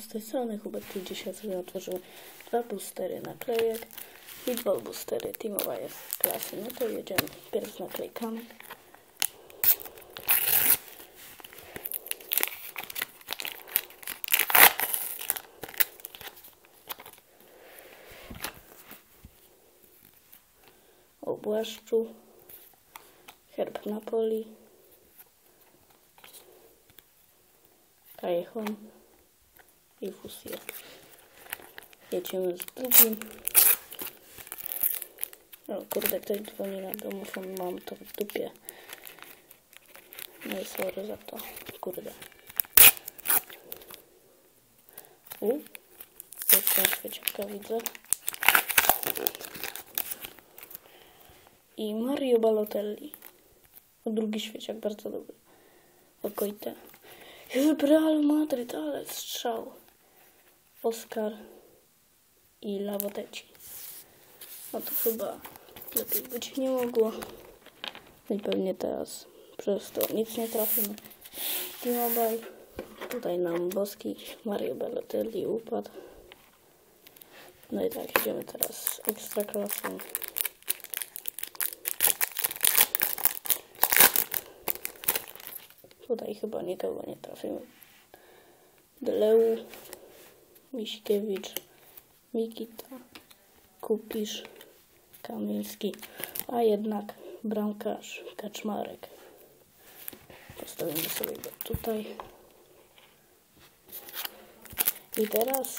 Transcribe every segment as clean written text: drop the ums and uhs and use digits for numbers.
z tej strony Hubert, tu dzisiaj sobie otworzyłem 2 boostery naklejek i 2 boostery T-Mobile klasy. No to jedziemy pierw z naklejkami. O Błaszczu, herb Napoli, Callejon i Fusję. Jedziemy z drugim. O kurde, ktoś dzwoni na domofon, mam to w dupie. No i sorry za to, kurde. Jestem świeciaka, widzę. I Mario Balotelli. O, drugi świeciak, bardzo dobry. O Koite. Jest Real Madryt, ale strzał. Oscar i Lawoteci. No to chyba lepiej być nie mogło. No i pewnie teraz przez to nic nie trafimy. T-Mobile. Tutaj nam boski Mario Balotelli upadł. No i tak, idziemy teraz z Ekstraklasą. Tutaj chyba nikogo nie trafimy. Deleu, Miśkiewicz, Mikita, Kupisz, Kamiński, a jednak bramkarz Kaczmarek. Postawimy sobie go tutaj. I teraz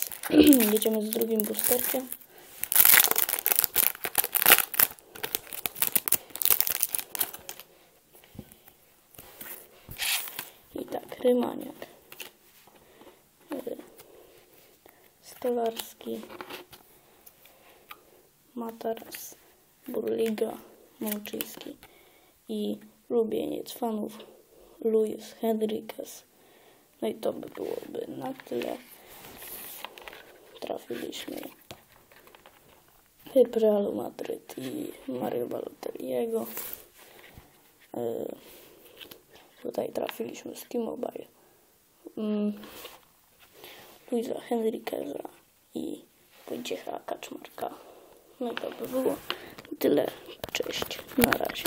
jedziemy z drugim boosterkiem. I tak, Rymaniak, Stolarski, Mataras, Burliga, Mączyński i ulubieniec fanów Luis Henriquez. No i to by byłoby na tyle. Trafiliśmy Realu Madryt i Mario Balotelliego. Tutaj trafiliśmy z T-Mobile Luisa Henriqueza i Wojciecha Kaczmarka. No i to by było tyle. Cześć, na razie.